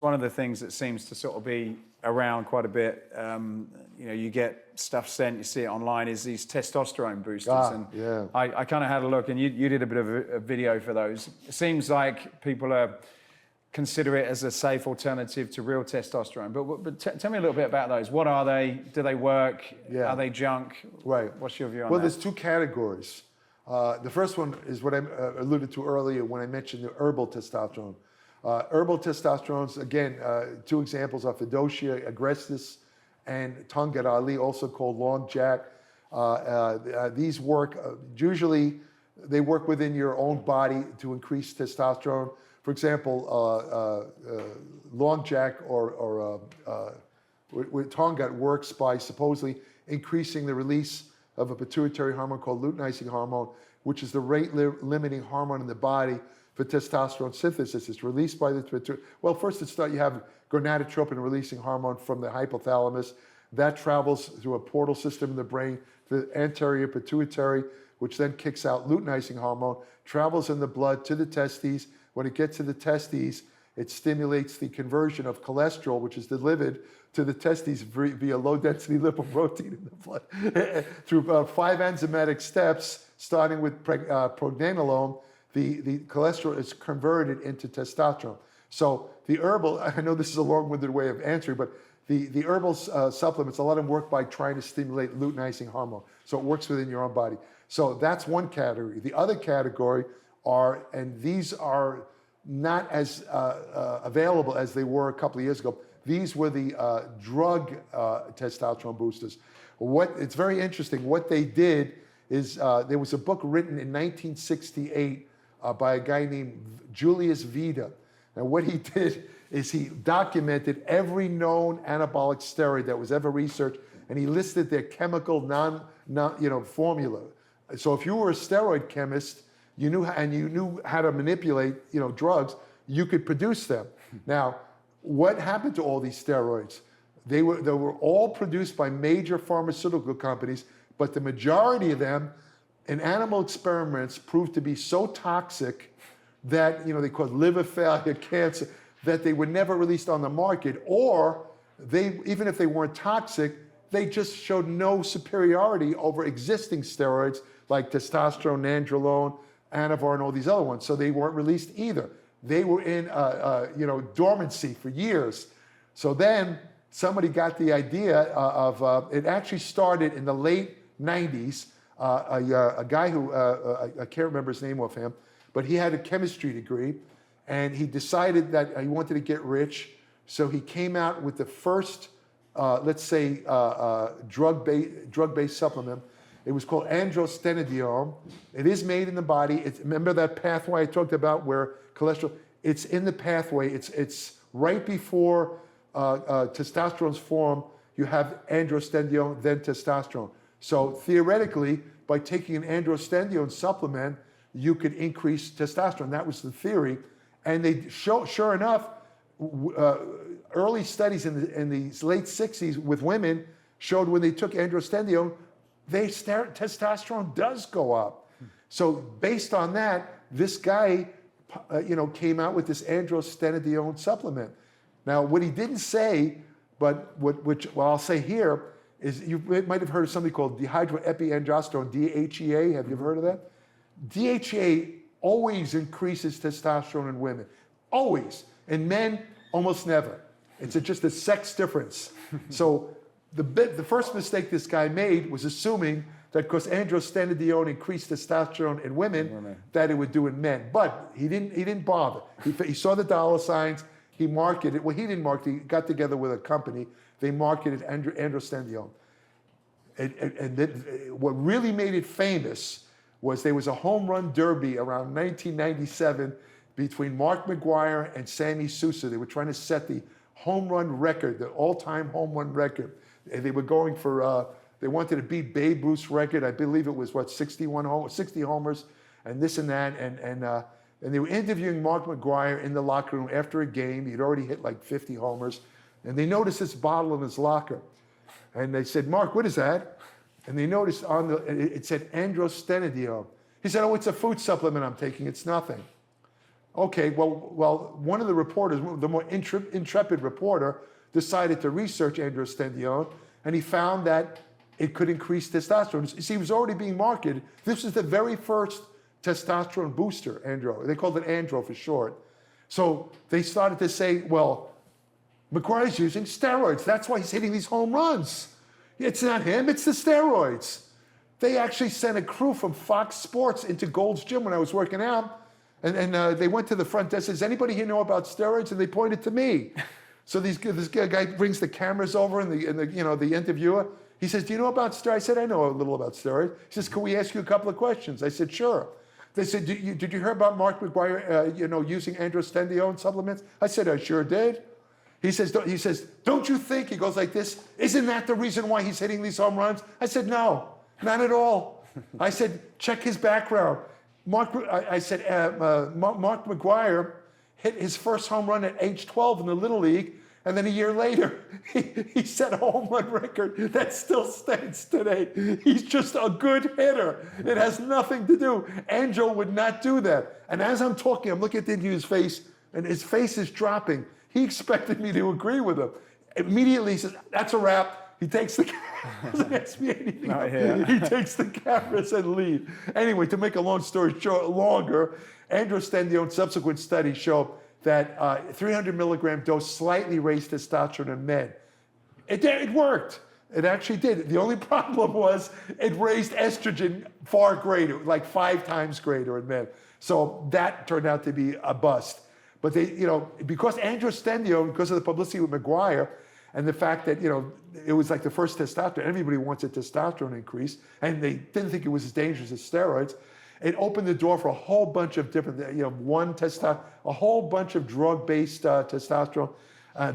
One of the things that seems to sort of be around quite a bit, you get stuff sent, you see it online, is these testosterone boosters. Yeah. I kind of had a look, and you did a bit of a video for those. It seems like people consider it as a safe alternative to real testosterone. But tell me a little bit about those. What are they? Do they work? Yeah. Are they junk? Right. What's your view on that? Well, there's two categories. The first one is what I alluded to earlier when I mentioned the herbal testosterone. Herbal testosterones, again, two examples are Fedosia agrestis and Tungat Ali, also called long jack. These work, usually they work within your own body to increase testosterone. For example, long jack or Tungat works by supposedly increasing the release of a pituitary hormone called luteinizing hormone, which is the rate-limiting hormone in the body for testosterone synthesis. It's released by the pituitary. Well, first you have gonadotropin-releasing hormone from the hypothalamus. That travels through a portal system in the brain to the anterior pituitary, which then kicks out luteinizing hormone, travels in the blood to the testes. When it gets to the testes, it stimulates the conversion of cholesterol, which is delivered to the testes via low-density lipoprotein in the blood. Through 5 enzymatic steps, starting with pregnenolone, the cholesterol is converted into testosterone. So the herbal, I know this is a long-winded way of answering, but the herbal supplements, a lot of them work by trying to stimulate luteinizing hormone. So it works within your own body. So that's one category. The other category are, and these are not as available as they were a couple of years ago, these were the drug testosterone boosters. It's very interesting. What they did is there was a book written in 1968 by a guy named Julius Vida. And what he did is he documented every known anabolic steroid that was ever researched, and he listed their chemical formula. So if you were a steroid chemist, you knew how to manipulate drugs, you could produce them. Now, what happened to all these steroids? They were all produced by major pharmaceutical companies, but the majority of them in animal experiments proved to be so toxic that they caused liver failure, cancer, that they were never released on the market, or even if they weren't toxic, they just showed no superiority over existing steroids like testosterone, nandrolone, Anavar, and all these other ones. So they weren't released either. They were in dormancy for years. So then somebody got the idea of it actually started in the late 90s. A guy who I can't remember his name offhand, but he had a chemistry degree, and he decided that he wanted to get rich. So he came out with the first, let's say, drug-based supplement. It was called androstenedione. It is made in the body. Remember that pathway I talked about where cholesterol? It's in the pathway. It's right before testosterone's form. You have androstenedione, then testosterone. So theoretically, by taking an androstenedione supplement, you could increase testosterone. That was the theory. And they sure enough, early studies in the late 60s with women showed when they took androstenedione, testosterone does go up. So based on that, this guy, came out with this androstenedione supplement. Now, what he didn't say, but what I'll say here, is you might have heard of something called dehydroepiandrosterone, DHEA. Have you ever heard of that? DHEA always increases testosterone in women. Always. In men, almost never. It's just a sex difference. So the first mistake this guy made was assuming that because androstenedione increased testosterone in women, that it would do in men. But he didn't bother. He saw the dollar signs. He marketed. Well, he didn't market. He got together with a company. They marketed androstenedione. And what really made it famous was there was a home run derby around 1997 between Mark McGwire and Sammy Sosa. They were trying to set the home run record, the all-time home run record. And they were going for, they wanted to beat Babe Ruth's record. I believe it was, 60 homers and this and that. And they were interviewing Mark McGwire in the locker room after a game. He'd already hit like 50 homers. And they noticed this bottle in his locker. And they said, Mark, what is that? And they noticed it said androstenedione. He said, oh, it's a food supplement I'm taking. It's nothing. Okay, well, one of the reporters, the more intrepid reporter, decided to research androstenedione, and he found that it could increase testosterone. You see, it was already being marketed. This is the very first testosterone booster, Andro. They called it Andro for short. So they started to say, well, McGuire's using steroids. That's why he's hitting these home runs. It's not him, it's the steroids. They actually sent a crew from Fox Sports into Gold's Gym when I was working out. And they went to the front desk. Does anybody here know about steroids? And they pointed to me. So this guy brings the cameras over and the interviewer. He says, do you know about steroids? I said, I know a little about steroids. He says, can we ask you a couple of questions? I said, sure. They said, did you hear about Mark McGuire, using androstenedione supplements? I said, I sure did. He says, don't you think, he goes like this, isn't that the reason why he's hitting these home runs? I said, no, not at all. I said, check his background. Mark McGuire hit his first home run at age 12 in the Little League, and then a year later, he set a home run record that still stands today. He's just a good hitter. It has nothing to do. Andro would not do that. And as I'm talking, I'm looking into his face, and his face is dropping. He expected me to agree with him. Immediately, he says, that's a wrap. He takes the doesn't ask me anything. He takes the cameras and leaves. Anyway, to make a long story short, longer, androstenedione subsequent studies show that 300 milligram dose slightly raised testosterone in men. It worked. It actually did. The only problem was it raised estrogen far greater, like 5 times greater in men. So that turned out to be a bust. But because androstenedione, because of the publicity with McGuire, and the fact that, it was like the first testosterone, everybody wants a testosterone increase, and they didn't think it was as dangerous as steroids. It opened the door for a whole bunch of different, a whole bunch of drug-based testosterone.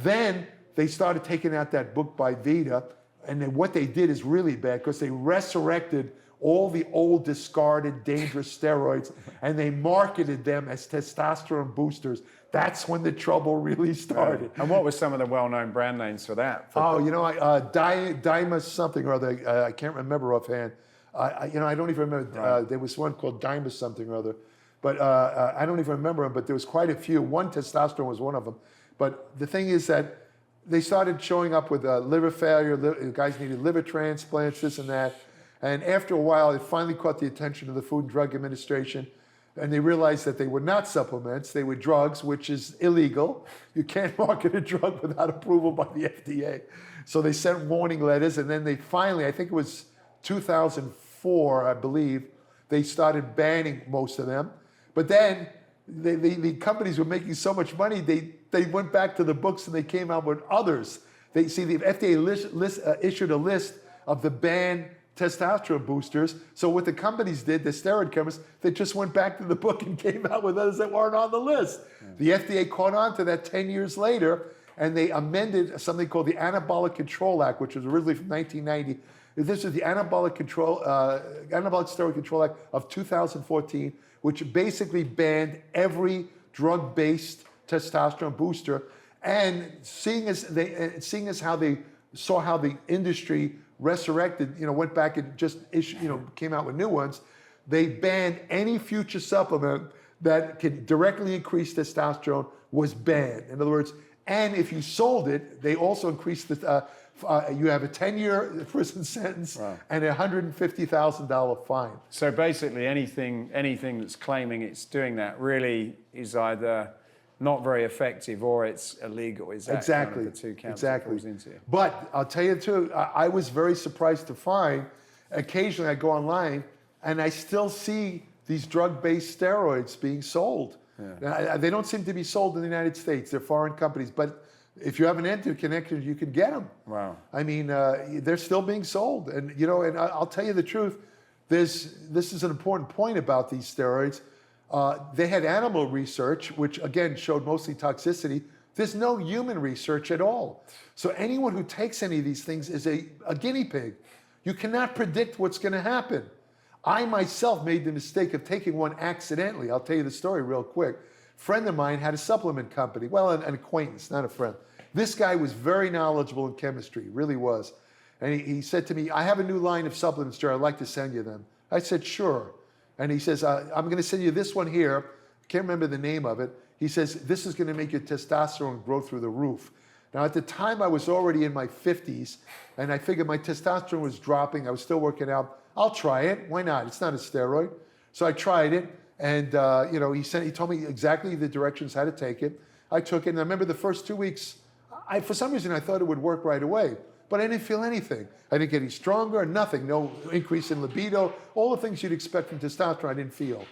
Then they started taking out that book by Vita, and then what they did is really bad because they resurrected all the old discarded dangerous steroids, and they marketed them as testosterone boosters. That's when the trouble really started. And what were some of the well-known brand names for that? Dyma something or other. I can't remember offhand. I don't even remember. Right. There was one called Dyma something or other. But I don't even remember them, but there was quite a few. One, testosterone was one of them. But the thing is that they started showing up with liver failure. Guys needed liver transplants, this and that. And after a while, it finally caught the attention of the Food and Drug Administration. And they realized that they were not supplements, they were drugs, which is illegal. You can't market a drug without approval by the FDA. So they sent warning letters, and then they finally, I think it was 2004, I believe, they started banning most of them. But then the companies were making so much money, they went back to the books and they came out with others. The FDA issued a list of the banned testosterone boosters. So what the companies did, the steroid companies, they just went back to the book and came out with others that weren't on the list. Yeah. The FDA caught on to that 10 years later, and they amended something called the Anabolic Control Act, which was originally from 1990. This is the Anabolic Steroid Control Act of 2014, which basically banned every drug-based testosterone booster. And seeing as how they saw how the industry resurrected, went back and just came out with new ones, they banned any future supplement that could directly increase testosterone was banned. In other words, and if you sold it, they also increased the, you have a 10-year prison sentence. Wow. And a $150,000 fine. So basically anything that's claiming it's doing that really is either not very effective or it's illegal. Is that exactly kind of the two camps exactly. it falls into? But I'll tell you too, I was very surprised to find, occasionally I go online and I still see these drug-based steroids being sold. Yeah. They don't seem to be sold in the United States. They're foreign companies, but if you have an interconnection, you can get them. Wow. I mean, they're still being sold. And, and I'll tell you the truth, this is an important point about these steroids. They had animal research, which again showed mostly toxicity. There's no human research at all. So anyone who takes any of these things is a guinea pig. You cannot predict what's going to happen. I myself made the mistake of taking one accidentally. I'll tell you the story real quick. A friend of mine had a supplement company. Well, an acquaintance, not a friend. This guy was very knowledgeable in chemistry, really was. And he said to me, I have a new line of supplements, Jerry. I'd like to send you them. I said, sure. And he says, I'm going to send you this one here. can't remember the name of it. He says, this is going to make your testosterone grow through the roof. Now, at the time, I was already in my 50s, and I figured my testosterone was dropping. I was still working out. I'll try it. Why not? It's not a steroid. So I tried it, and he told me exactly the directions how to take it. I took it, and I remember the first 2 weeks, for some reason, I thought it would work right away, but I didn't feel anything. I didn't get any stronger, nothing, no increase in libido, all the things you'd expect from testosterone, I didn't feel.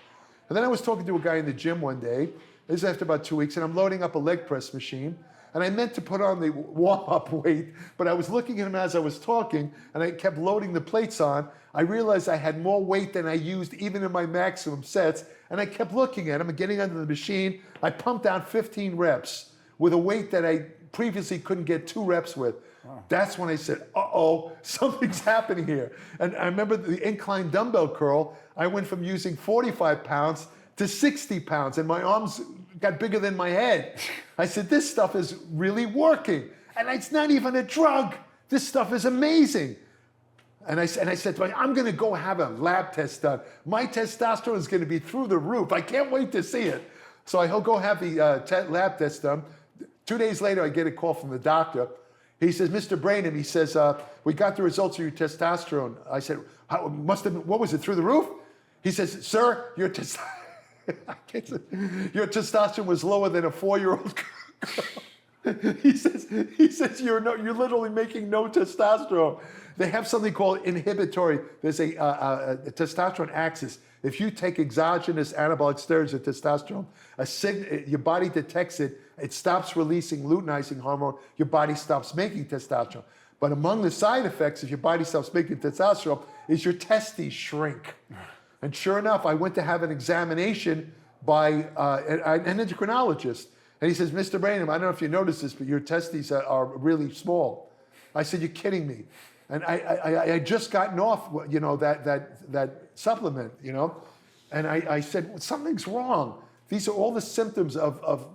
And then I was talking to a guy in the gym one day, this is after about 2 weeks, and I'm loading up a leg press machine, and I meant to put on the warm-up weight, but I was looking at him as I was talking, and I kept loading the plates on. I realized I had more weight than I used even in my maximum sets, and I kept looking at him and getting under the machine. I pumped out 15 reps with a weight that I previously couldn't get 2 reps with. Wow. That's when I said, uh-oh, something's happening here. And I remember the incline dumbbell curl, I went from using 45 pounds to 60 pounds, and my arms got bigger than my head. I said, this stuff is really working. And it's not even a drug. This stuff is amazing. And I said to him, I'm going to go have a lab test done. My testosterone is going to be through the roof. I can't wait to see it. So I'll go have the lab test done. 2 days later, I get a call from the doctor. He says, Mr. Brainum, he says, we got the results of your testosterone. I said, what was it, through the roof? He says, sir, your testosterone was lower than a 4-year-old girl. He says you're literally making no testosterone. They have something called inhibitory. There's a testosterone axis. If you take exogenous anabolic steroids or testosterone, your body detects it. It stops releasing luteinizing hormone. Your body stops making testosterone. But among the side effects, if your body stops making testosterone, is your testes shrink. And sure enough, I went to have an examination by an endocrinologist. And he says, Mr. Brainum, I don't know if you noticed this, but your testes are really small. I said, you're kidding me. And I had just gotten off, that supplement, And I said, well, something's wrong. These are all the symptoms of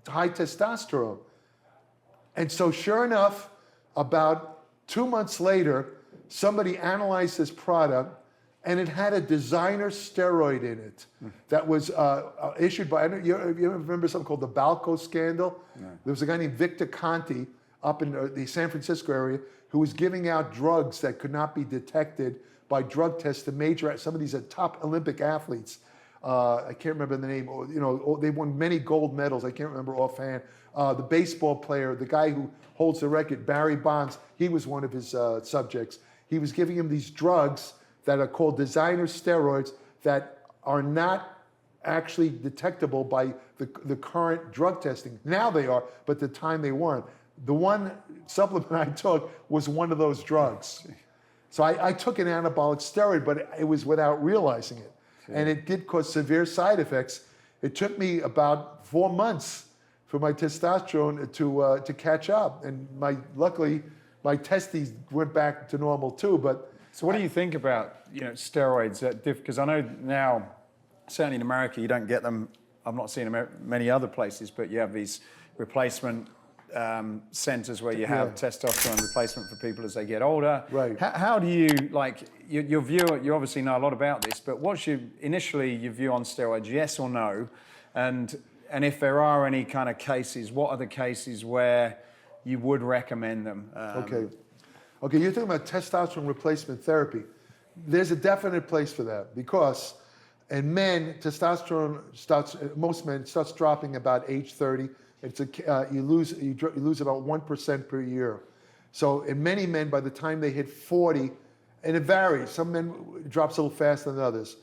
high testosterone. And so sure enough, about 2 months later, somebody analyzed this product, and it had a designer steroid in it that was issued by, you remember something called the Balco scandal? No. There was a guy named Victor Conti up in the San Francisco area who was giving out drugs that could not be detected by drug tests to some of these top Olympic athletes. I can't remember the name. They won many gold medals. I can't remember offhand. The baseball player, the guy who holds the record, Barry Bonds, he was one of his subjects. He was giving him these drugs that are called designer steroids that are not actually detectable by the current drug testing. Now they are, but at the time they weren't. The one supplement I took was one of those drugs. So I took an anabolic steroid, but it was without realizing it. Yeah. And it did cause severe side effects. It took me about 4 months for my testosterone to catch up. And luckily, my testes went back to normal too, but so what do you think about steroids? Because I know now, certainly in America, you don't get them. I've not seen them many other places, but you have these replacement centers where you have testosterone replacement for people as they get older. Right. How do you, your view, you obviously know a lot about this, but what's your view on steroids, yes or no? And if there are any kind of cases, what are the cases where you would recommend them? Okay, you're talking about testosterone replacement therapy. There's a definite place for that because in men, testosterone most men starts dropping about age 30. You lose about 1% per year. So in many men, by the time they hit 40, and it varies, some men it drops a little faster than others.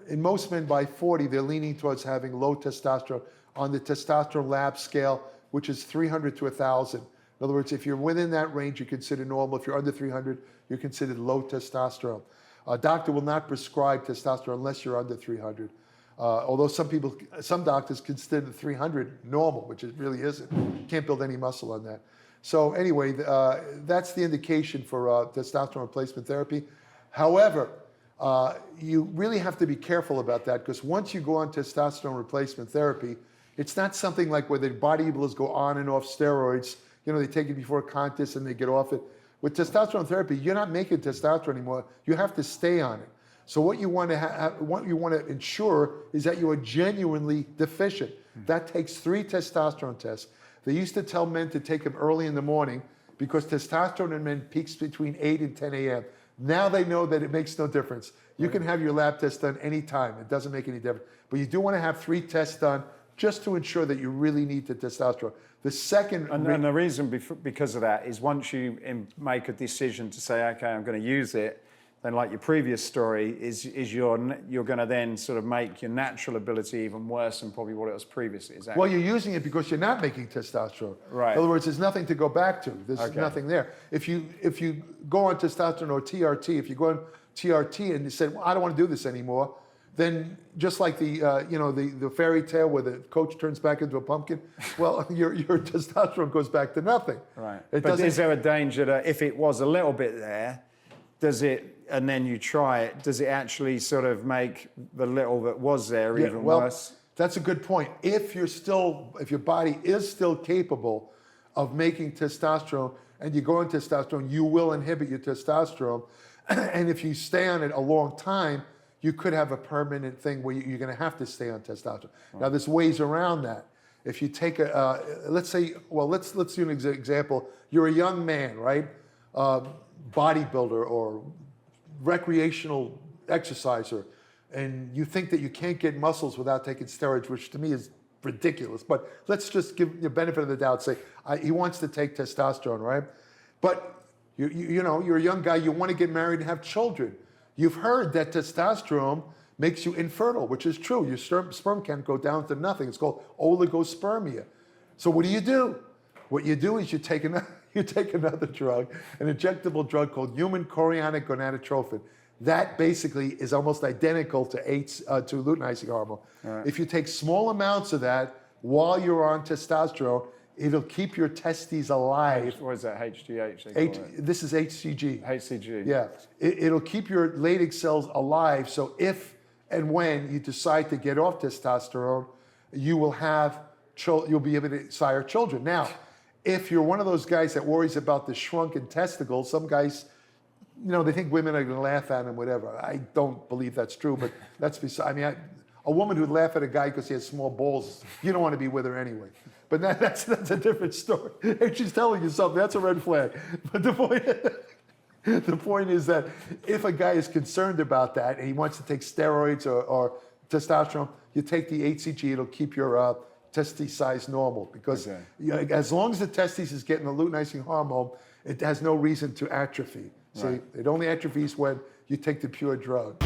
In most men by 40, they're leaning towards having low testosterone on the testosterone lab scale, which is 300 to 1,000. In other words, if you're within that range, you're considered normal. If you're under 300, you're considered low testosterone. A doctor will not prescribe testosterone unless you're under 300. Although some doctors consider 300 normal, which it really isn't. You can't build any muscle on that. So anyway, that's the indication for testosterone replacement therapy. However, you really have to be careful about that because once you go on testosterone replacement therapy, it's not something like where the bodybuilders go on and off steroids. They take it before a contest and they get off it. With testosterone therapy, you're not making testosterone anymore. You have to stay on it. So what you want to ensure is that you are genuinely deficient. That takes 3 testosterone tests. They used to tell men to take them early in the morning because testosterone in men peaks between 8 and 10 a.m. Now they know that it makes no difference. You can have your lab test done anytime. It doesn't make any difference. But you do want to have 3 tests done just to ensure that you really need the testosterone. The second... And the reason because of that is once you make a decision to say, okay, I'm going to use it, then like your previous story, is you're going to then sort of make your natural ability even worse than probably what it was previously. Is that Well, you're using it because you're not making testosterone. Right. In other words, there's nothing to go back to. There's nothing there. If you go on testosterone or TRT, if you go on TRT and you said, well, I don't want to do this anymore, then just like the fairy tale where the coach turns back into a pumpkin, well, your testosterone goes back to nothing. Right. But is there a danger that if it was a little bit there, does it, and then you try it, does it actually sort of make the little that was there even worse? That's a good point. If your body is still capable of making testosterone and you go on testosterone, you will inhibit your testosterone. And if you stay on it a long time, you could have a permanent thing where you're going to have to stay on testosterone. Right. Now, there's ways around that. If you take let's do an example. You're a young man, right? Bodybuilder or recreational exerciser, and you think that you can't get muscles without taking steroids, which to me is ridiculous. But let's just give the benefit of the doubt. Say he wants to take testosterone, right? But you're a young guy. You want to get married and have children. You've heard that testosterone makes you infertile, which is true. Your sperm count go down to nothing. It's called oligospermia. So what do? What you do is you take another drug, an injectable drug called human chorionic gonadotrophin. That basically is almost identical to luteinizing hormone. Right. If you take small amounts of that while you're on testosterone, it'll keep your testes alive. What is that, HGH? This is HCG. HCG. Yeah. It'll keep your Leydig cells alive, so if and when you decide to get off testosterone, you'll be able to sire children. Now, if you're one of those guys that worries about the shrunken testicles, some guys, they think women are going to laugh at them, whatever. I don't believe that's true, but that's beside. A woman who'd laugh at a guy because he has small balls, you don't want to be with her anyway. But that's a different story. If she's telling you something, that's a red flag. But the point is that if a guy is concerned about that and he wants to take steroids or testosterone, you take the HCG, it'll keep your testes size normal, because as long as the testes is getting the luteinizing hormone, it has no reason to atrophy. So it only atrophies when you take the pure drug.